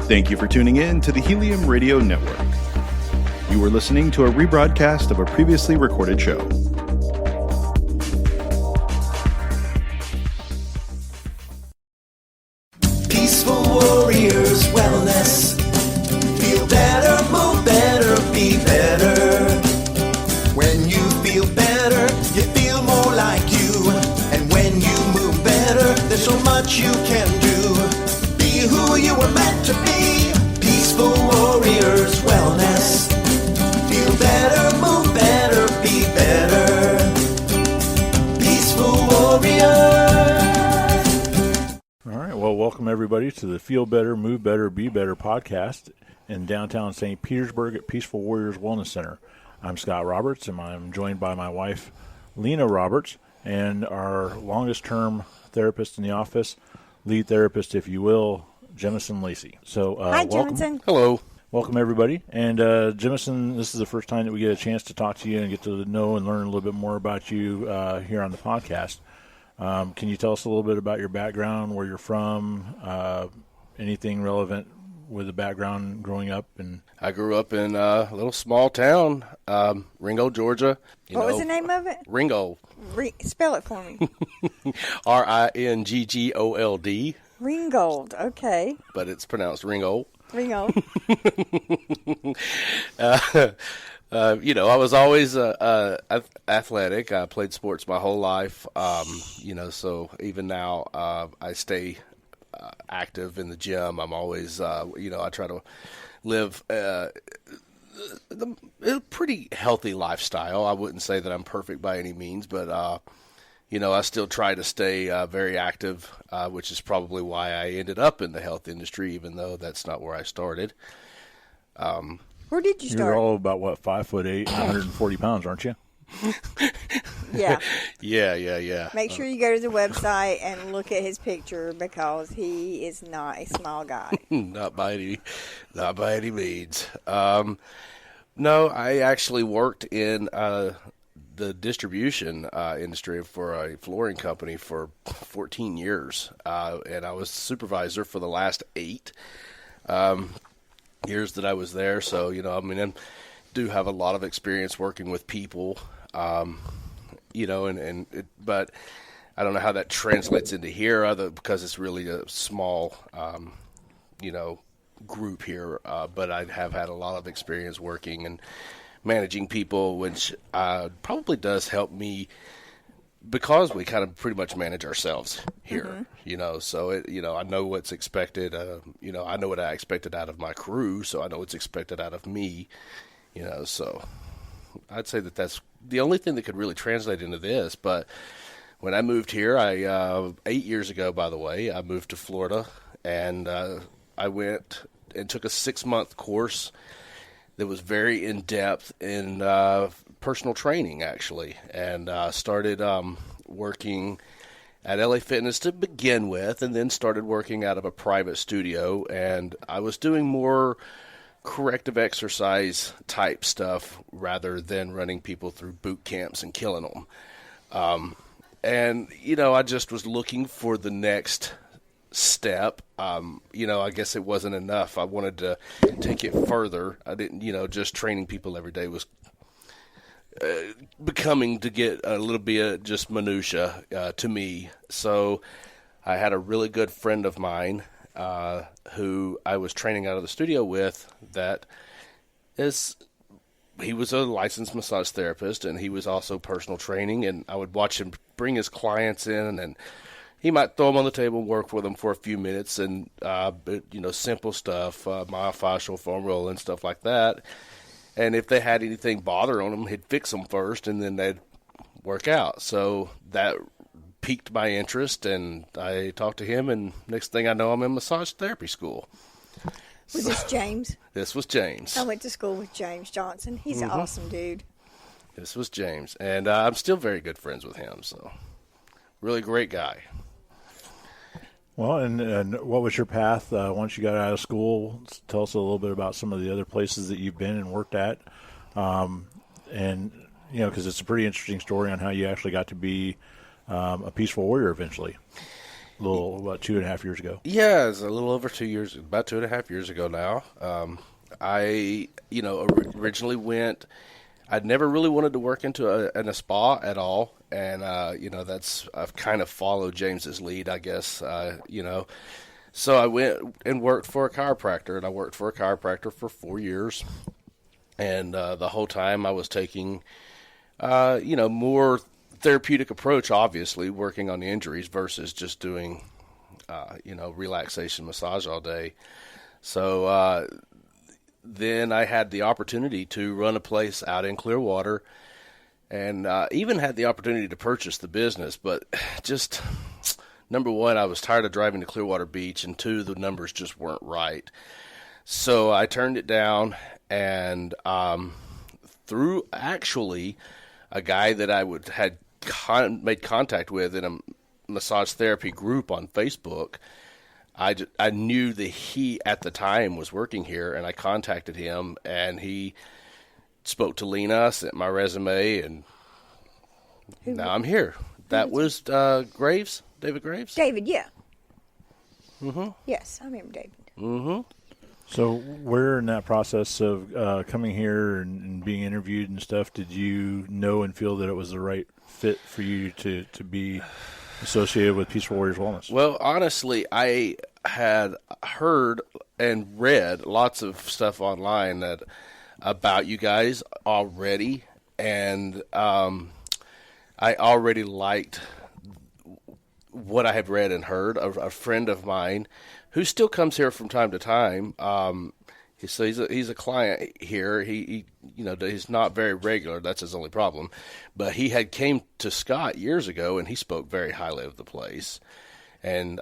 Thank you for tuning in to the Helium Radio Network. You are listening to a rebroadcast of a previously recorded show. Peaceful Warriors Wellness. Feel better, move better, be better. When you feel better, you feel more like you. And when you move better, there's so much you can do. Be who you were meant to be. Peaceful Warriors Wellness. Feel better, move better, be better. Peaceful Warriors. All right, well, welcome everybody to the Feel Better, Move Better, Be Better podcast in downtown St. Petersburg at Peaceful Warriors Wellness Center. I'm Scott Roberts, and I'm joined by my wife, Lena Roberts, and our longest-term therapist in the office, lead therapist, if you will, Jemison Lacey. So, Hi, welcome. Jemison. Hello. Welcome, everybody. And, Jemison, this is the first time that we get a chance to talk to you and get to know and learn a little bit more about you here on the podcast. Can you tell us a little bit about your background, where you're from, anything relevant with the background growing up? And I grew up in a little small town, Ringgold, Georgia. What was the name of it? Ringgold. Spell it for me. Ringgold, Ringgold. Okay. but it's pronounced Ringgold. Ringgold. I was always athletic. I played sports my whole life. So even now I stay active in the gym. I'm always, I try to live a pretty healthy lifestyle. I wouldn't say that I'm perfect by any means, but, I still try to stay very active, which is probably why I ended up in the health industry, even though that's not where I started. Where did you start? you're all about, 5'8", 140 pounds, aren't you? Yeah. Yeah. Make sure you go to the website and look at his picture because he is not a small guy. Not by any means. No, I actually worked in the distribution industry for a flooring company for 14 years, and I was supervisor for the last 8 years that I was there. So, I do have a lot of experience working with people, but I don't know how that translates into here because it's really a small, group here. But I have had a lot of experience working and managing people, which probably does help me because we kind of pretty much manage ourselves here, so I know what's expected, I know what I expected out of my crew, so I know what's expected out of me, so I'd say that that's the only thing that could really translate into this. But when I moved here, 8 years ago, by the way, I moved to Florida, and I went and took a 6-month course that was very in-depth in personal training, actually, and started working at LA Fitness to begin with, and then started working out of a private studio, and I was doing more corrective exercise type stuff rather than running people through boot camps and killing them. I just was looking for the next step. I guess it wasn't enough. I wanted to take it further. I didn't, just training people every day was becoming to get a little bit just minutia to me. So I had a really good friend of mine who I was training out of the studio with he was a licensed massage therapist, and he was also personal training, and I would watch him bring his clients in, and he might throw them on the table and work with them for a few minutes, and simple stuff, myofascial foam roll and stuff like that. And if they had anything bothering them, he'd fix them first, and then they'd work out. So that piqued my interest, and I talked to him, and next thing I know, I'm in massage therapy school. Was this James? This was James. I went to school with James Johnson. He's an awesome dude. This was James, and I'm still very good friends with him, so really great guy. Well, and what was your path once you got out of school? Tell us a little bit about some of the other places that you've been and worked at. Because it's a pretty interesting story on how you actually got to be a peaceful warrior eventually. about 2.5 years ago. Yeah, it's a little over 2 years, about 2.5 years ago now. I, originally went. I'd never really wanted to work in a spa at all, and I've kind of followed James's lead, I guess. So I went and worked for a chiropractor, and I worked for a chiropractor for 4 years, and the whole time I was taking, more therapeutic approach, obviously, working on the injuries versus just doing, relaxation massage all day. So then I had the opportunity to run a place out in Clearwater, and even had the opportunity to purchase the business. But just, number one, I was tired of driving to Clearwater Beach, and two, the numbers just weren't right. So I turned it down, and through actually a guy that I had made contact with in a massage therapy group on Facebook, I knew that he, at the time, was working here, and I contacted him, and he spoke to Lena, sent my resume, and now I'm here. That was Graves, David Graves? David, yeah. Mm-hmm. Yes, I remember David. Mm-hmm. So where in that process of coming here and being interviewed and stuff, did you know and feel that it was the right fit for you to be associated with Peaceful Warriors Wellness? Well, honestly, I had heard and read lots of stuff online about you guys already, and I already liked what I had read and heard. A friend of mine who still comes here from time to time, so he's a client here. He's not very regular. That's his only problem. But he had came to Scott years ago, and he spoke very highly of the place. And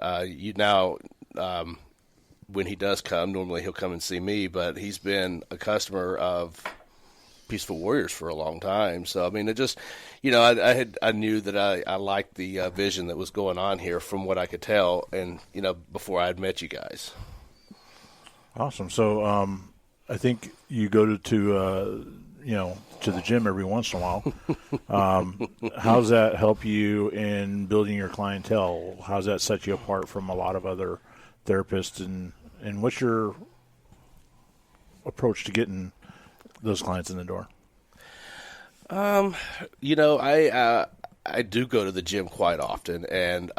when he does come, normally he'll come and see me, but he's been a customer of Peaceful Warriors for a long time. So, I mean, it just, I knew that I liked the vision that was going on here from what I could tell, and, before I had met you guys. Awesome. So I think you go to the gym every once in a while. How's that help you in building your clientele? How's that set you apart from a lot of other therapists? And what's your approach to getting those clients in the door? I do go to the gym quite often, and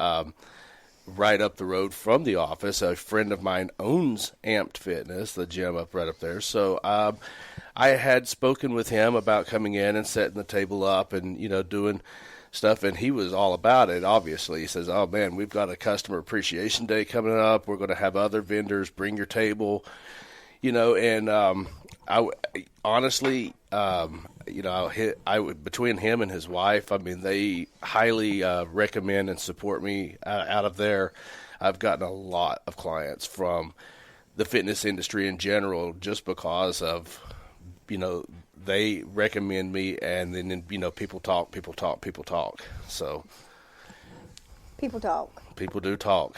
right up the road from the office, a friend of mine owns Amped Fitness, the gym right up there. So I had spoken with him about coming in and setting the table up and, doing stuff, and he was all about it, obviously. He says, oh, man, we've got a Customer Appreciation Day coming up. We're going to have other vendors bring your table, and I honestly, between him and his wife, I mean, they highly recommend and support me out of there. I've gotten a lot of clients from the fitness industry in general just because of, they recommend me, and then, people talk. So People talk. People do talk.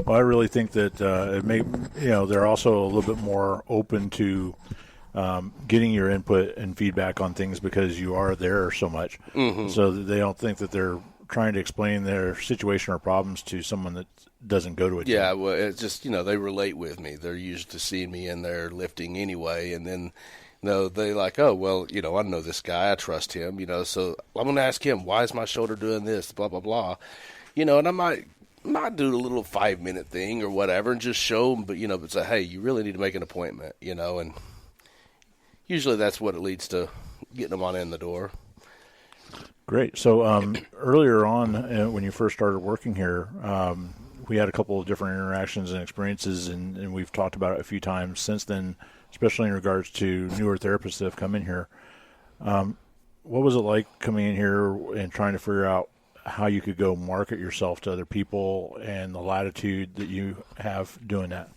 Well, I really think that they're also a little bit more open to getting your input and feedback on things because you are there so much. Mm-hmm. So that they don't think that they're trying to explain their situation or problems to someone that doesn't go to a gym. Yeah, well, it's just, they relate with me. They're used to seeing me in there lifting anyway, and then they like, oh, well, I know this guy, I trust him, so I'm going to ask him, why is my shoulder doing this, blah, blah, blah. And I might do a little 5-minute thing or whatever and just show them, but say, hey, you really need to make an appointment, and usually that's what it leads to getting them on in the door. Great. So earlier on, when you first started working here, we had a couple of different interactions and experiences, and we've talked about it a few times since then, especially in regards to newer therapists that have come in here. What was it like coming in here and trying to figure out how you could go market yourself to other people and the latitude that you have doing that?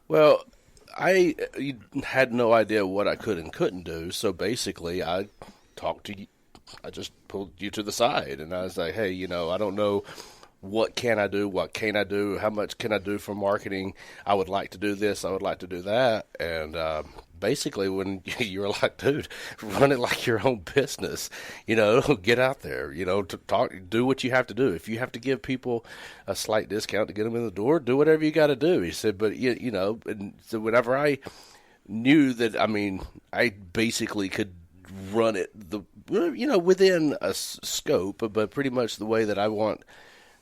Well, I had no idea what I could and couldn't do, so basically I talked to you. I just pulled you to the side, and I was like, hey, I don't know what can I do, what can't I do, how much can I do for marketing. I would like to do this, I would like to do that, and basically when you were like, dude, run it like your own business, get out there, to talk, do what you have to do. If you have to give people a slight discount to get them in the door, do whatever you got to do. He said, but and so whenever I knew that, I basically could run it within a scope, but pretty much the way that I want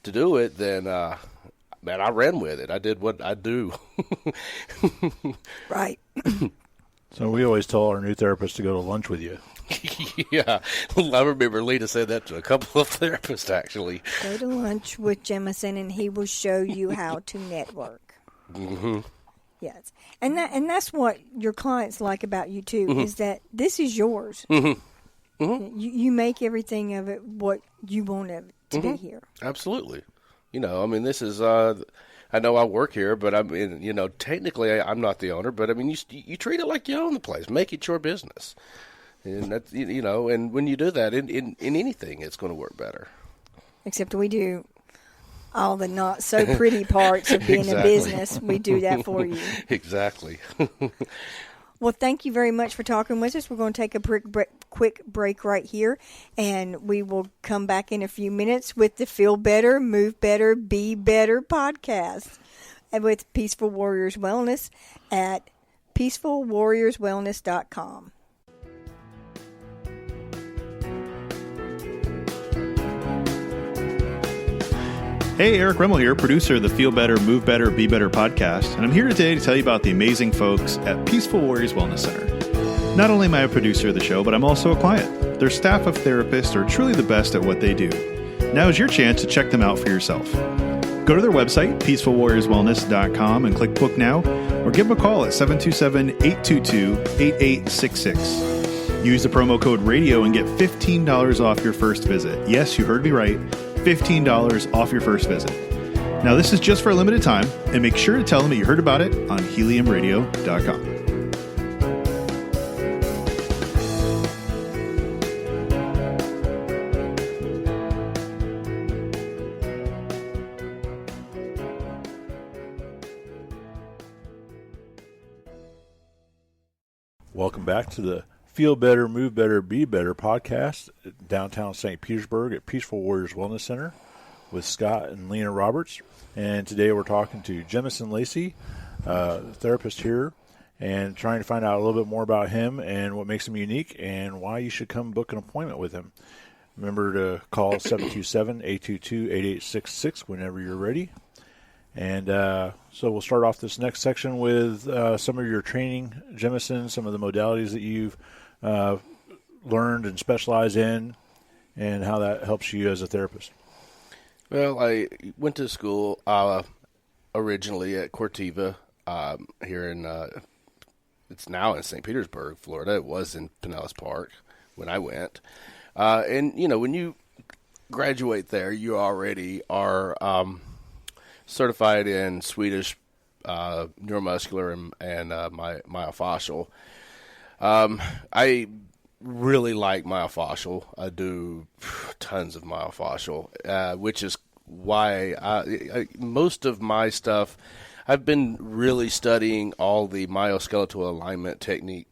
to do it, then, man, I ran with it. I did what I do. Right. So we always tell our new therapists to go to lunch with you. Yeah. I remember Lena said that to a couple of therapists, actually. Go to lunch with Jemison, and he will show you how to network. Mm-hmm. Yes. And that's what your clients like about you, too, is that this is yours. Mm-hmm. Mm-hmm. You make everything of it what you want it to be here. Absolutely. This is, I know I work here, but technically I'm not the owner, but you treat it like you own the place. Make it your business. And that's, and when you do that in anything, it's going to work better. Except we do all the not so pretty parts of being a business. We do that for you. Exactly. Well, thank you very much for talking with us. We're going to take a quick break right here, and we will come back in a few minutes with the Feel Better, Move Better, Be Better podcast and with Peaceful Warriors Wellness at peacefulwarriorswellness.com. Hey, Eric Remmel here, producer of the Feel Better, Move Better, Be Better podcast, and I'm here today to tell you about the amazing folks at Peaceful Warriors Wellness Center. Not only am I a producer of the show, but I'm also a client. Their staff of therapists are truly the best at what they do. Now is your chance to check them out for yourself. Go to their website, peacefulwarriorswellness.com, and click Book Now, or give them a call at 727-822-8866. Use the promo code RADIO and get $15 off your first visit. Yes, you heard me right. $15 off your first visit. Now, this is just for a limited time, and make sure to tell them that you heard about it on heliumradio.com. Welcome back to the Feel Better, Move Better, Be Better podcast at downtown St. Petersburg at Peaceful Warriors Wellness Center with Scott and Lena Roberts. And today we're talking to Jemison Lacey, therapist here, and trying to find out a little bit more about him and what makes him unique and why you should come book an appointment with him. Remember to call 727-822-8866 whenever you're ready. And so we'll start off this next section with some of your training, Jemison, some of the modalities that you've learned and specialize in, and how that helps you as a therapist. Well, I went to school originally at Cortiva here in, it's now in St. Petersburg, Florida. It was in Pinellas Park when I went. And, when you graduate there, you already are certified in Swedish neuromuscular and myofascial. I really like myofascial. I do tons of myofascial, which is why I most of my stuff, I've been really studying all the myoskeletal alignment technique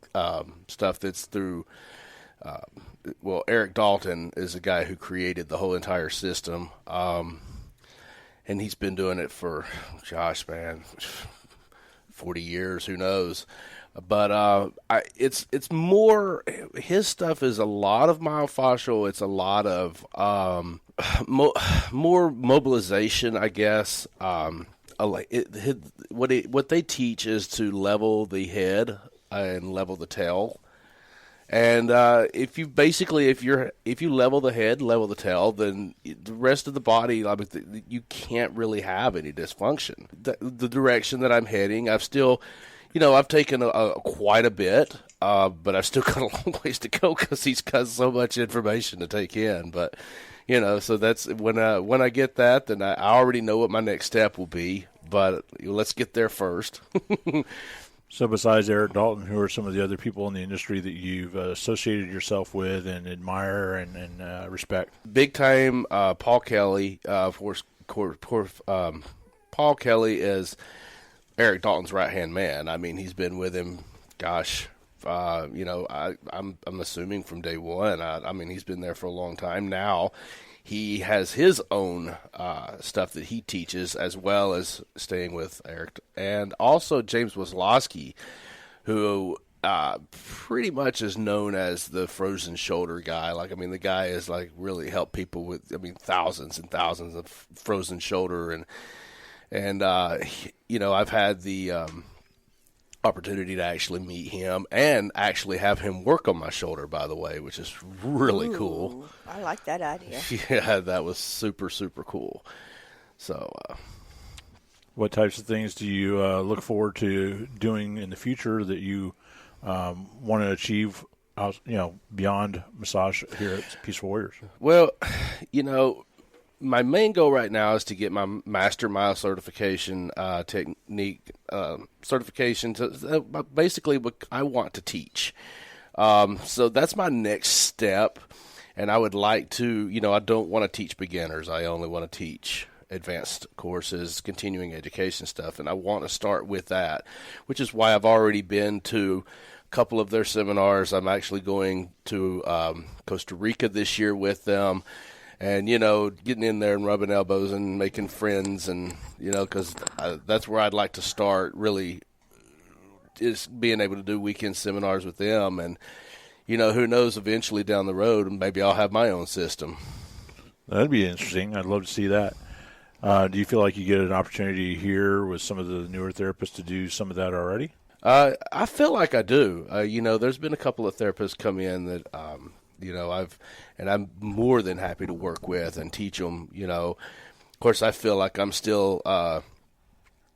stuff that's through, Eric Dalton is the guy who created the whole entire system. And he's been doing it for, 40 years, who knows. But it's more, his stuff is a lot of myofascial. It's a lot of more mobilization, I guess. What they teach is to level the head and level the tail. And if you level the head, level the tail, then the rest of the body, you can't really have any dysfunction. The direction that I'm heading, I've still, I've taken quite a bit, but I've still got a long ways to go because he's got so much information to take in. But so that's when I get that, then I already know what my next step will be. But let's get there first. So besides Eric Dalton, who are some of the other people in the industry that you've associated yourself with and admire and respect? Big time, Paul Kelly. Paul Kelly is Eric Dalton's right-hand man. I mean, he's been with him, I'm assuming from day one. I mean, he's been there for a long time now. He has his own stuff that he teaches, as well as staying with Eric, and also James Wozlowski, who pretty much is known as the frozen shoulder guy. Like, I mean, the guy has like really helped people with, I mean, thousands and thousands of frozen shoulder, and I've had the opportunity to actually meet him and actually have him work on my shoulder, by the way, which is really cool. I like that idea. Yeah, that was super, super cool. So, What types of things do you look forward to doing in the future that you want to achieve, beyond massage here at Peaceful Warriors? well, my main goal right now is to get my Master Mile certification technique certification. Basically, what I want to teach. So that's my next step, and I would like to. I don't want to teach beginners. I only want to teach advanced courses, continuing education stuff, and I want to start with that, which is why I've already been to a couple of their seminars. I'm actually going to Costa Rica this year with them, and getting in there and rubbing elbows and making friends, and because that's where I'd like to start, really, is being able to do weekend seminars with them. And who knows, eventually down the road maybe I'll have my own system. That'd be interesting. I'd love to see that. Do you feel like you get an opportunity here with some of the newer therapists to do some of that already? I feel like I do. There's been a couple of therapists come in that, I'm more than happy to work with and teach them. Of course, I feel like I'm still,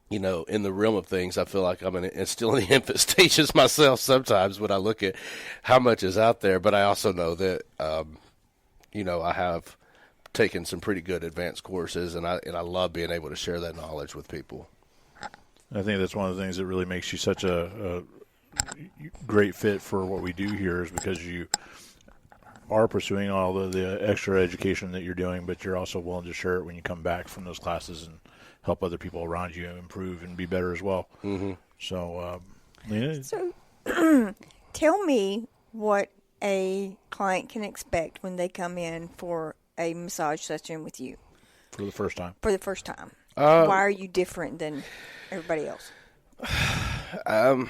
in the realm of things. I feel like I'm still in the infant stages myself sometimes when I look at how much is out there. But I also know that, I have taken some pretty good advanced courses, and I love being able to share that knowledge with people. I think that's one of the things that really makes you such a great fit for what we do here, is because you are pursuing all the extra education that you're doing, but you're also willing to share it when you come back from those classes and help other people around you improve and be better as well. Mm-hmm. So, So, tell me what a client can expect when they come in for a massage session with you. For the first time. Why are you different than everybody else? I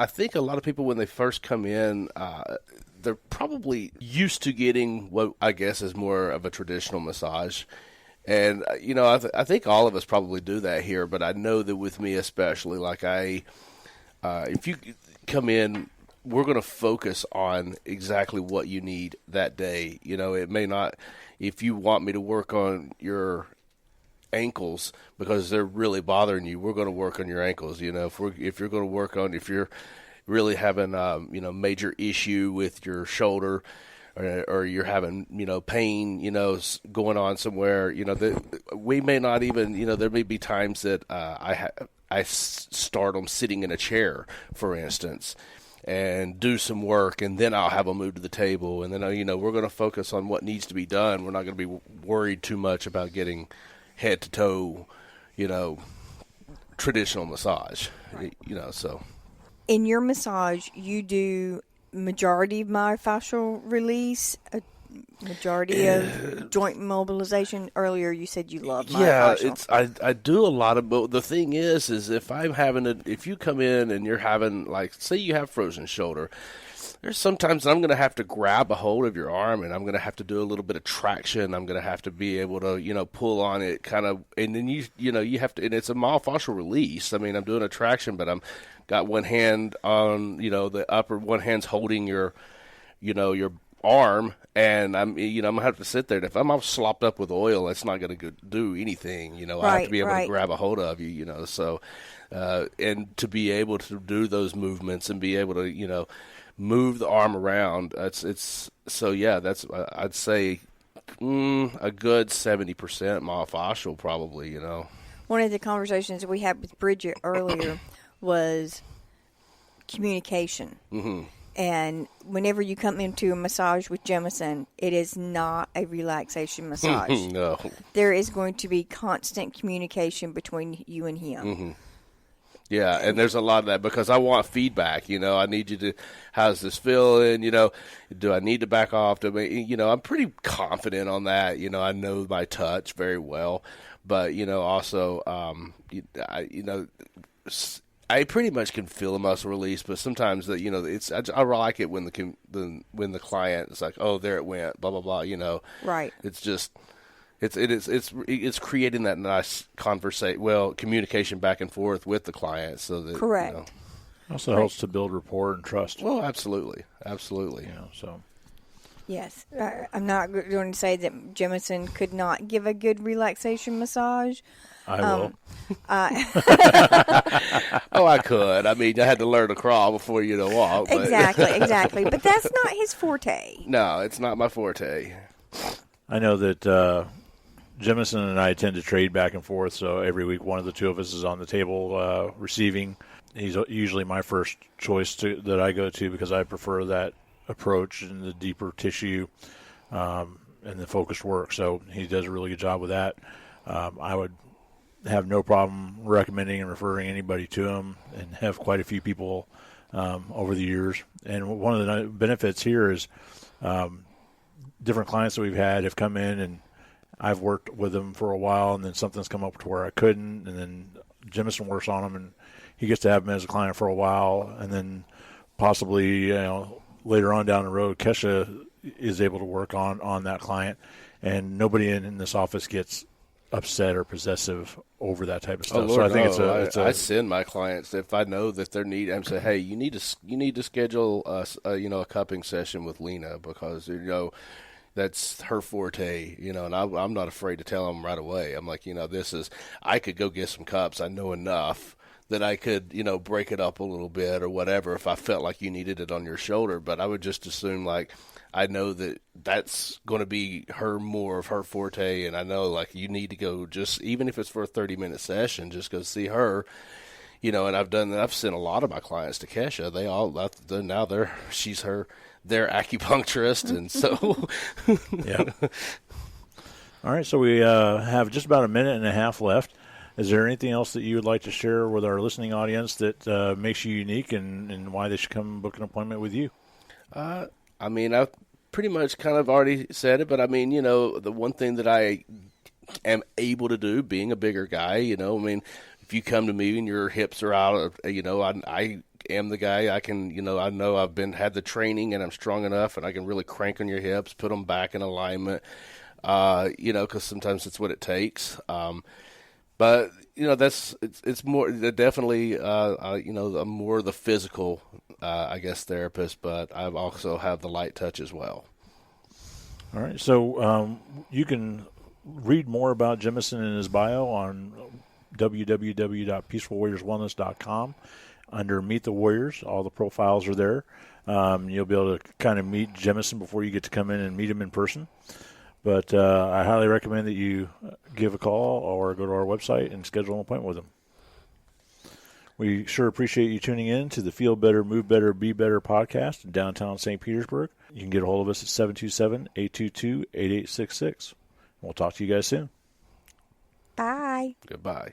think a lot of people, when they first come in, they're probably used to getting what I guess is more of a traditional massage. And, I think all of us probably do that here, but I know that with me especially, like if you come in, we're going to focus on exactly what you need that day. It may not, if you want me to work on your ankles because they're really bothering you, we're going to work on your ankles. If you're going to work on, if you're really having, major issue with your shoulder, or you're having, pain, going on somewhere, we may not even, there may be times that I start them sitting in a chair, for instance, and do some work, and then I'll have them move to the table, and then, we're going to focus on what needs to be done. We're not going to be worried too much about getting head to toe, traditional massage, so. In your massage, you do majority of myofascial release, a majority of joint mobilization. Earlier, you said you love myofascial. Yeah, I do a lot of. But the thing is if I'm if you come in and you're having, like, say you have frozen shoulder, there's sometimes I'm going to have to grab a hold of your arm, and I'm going to have to do a little bit of traction. I'm going to have to be able to, pull on it, kind of, and then you have to, and it's a myofascial release. I mean, I'm doing a traction, but I'm got one hand on, the upper, one hand's holding your arm, and I'm gonna have to sit there. And if I'm all slopped up with oil, it's not going to do anything. I have to be able to grab a hold of you. So, and to be able to do those movements and be able to, move the arm around. It's so yeah. That's I'd say a good 70% myofascial, probably. One of the conversations we had with Bridget earlier was communication. Mm-hmm. And whenever you come into a massage with Jemison, it is not a relaxation massage. No. There is going to be constant communication between you and him. Mm-hmm. Yeah, and there's a lot of that because I want feedback. I need you to, how's this feeling? Do I need to back off? I'm pretty confident on that. I know my touch very well, but also, I pretty much can feel a muscle release. But sometimes that I like it when the client is like, oh, there it went, blah blah blah. Right. It's just. It's creating that nice communication back and forth with the client, so that correct. Also helps to build rapport and trust. Well, absolutely. So yes, I'm not going to say that Jemison could not give a good relaxation massage. I will. Oh, I could. I had to learn to crawl before walk. But. Exactly. But that's not his forte. No, it's not my forte. I know that. Jemison and I tend to trade back and forth, so every week one of the two of us is on the table receiving. He's usually my first choice that I go to because I prefer that approach and the deeper tissue and the focused work. So he does a really good job with that. I would have no problem recommending and referring anybody to him, and have quite a few people over the years. And one of the benefits here is different clients that we've had have come in and I've worked with them for a while, and then something's come up to where I couldn't, and then Jemison works on them, and he gets to have him as a client for a while, and then possibly later on down the road, Kesha is able to work on that client, and nobody in this office gets upset or possessive over that type of stuff. Oh, Lord, so I think I send my clients if I know that they're need. I'm say, hey, you need to schedule a cupping session with Lena because that's her forte, and I'm not afraid to tell them right away. I'm like, I could go get some cups. I know enough that I could, break it up a little bit or whatever if I felt like you needed it on your shoulder. But I would just assume, I know that that's going to be more of her forte. And I know, you need to go just, even if it's for a 30-minute session, just go see her. And I've sent a lot of my clients to Kesha. She's their acupuncturist, and so yeah. All right, so we have just about a minute and a half left. Is there anything else that you would like to share with our listening audience that makes you unique and why they should come book an appointment with you? I've pretty much kind of already said it, but the one thing that I am able to do, being a bigger guy, if you come to me and your hips are out, I am the guy. I can, I know I've had the training and I'm strong enough and I can really crank on your hips, put them back in alignment, because sometimes it's what it takes. But, it's more definitely, I'm more the physical, therapist, but I also have the light touch as well. All right. So you can read more about Jemison and his bio on www.peacefulwarriorswellness.com. Under Meet the Warriors, all the profiles are there. You'll be able to kind of meet Jemison before you get to come in and meet him in person. But I highly recommend that you give a call or go to our website and schedule an appointment with him. We sure appreciate you tuning in to the Feel Better, Move Better, Be Better podcast in downtown St. Petersburg. You can get a hold of us at 727-822-8866. We'll talk to you guys soon. Bye. Goodbye.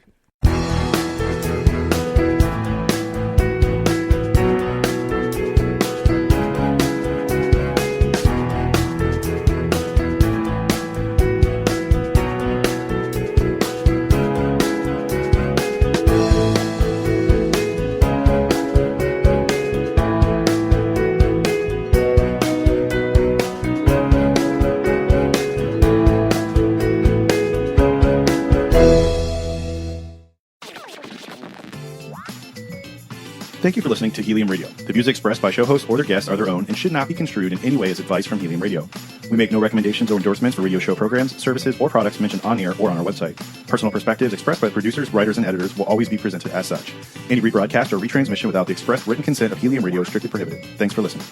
Thank you for listening to Helium Radio. The views expressed by show hosts or their guests are their own and should not be construed in any way as advice from Helium Radio. We make no recommendations or endorsements for radio show programs, services, or products mentioned on air or on our website. Personal perspectives expressed by producers, writers, and editors will always be presented as such. Any rebroadcast or retransmission without the express written consent of Helium Radio is strictly prohibited. Thanks for listening.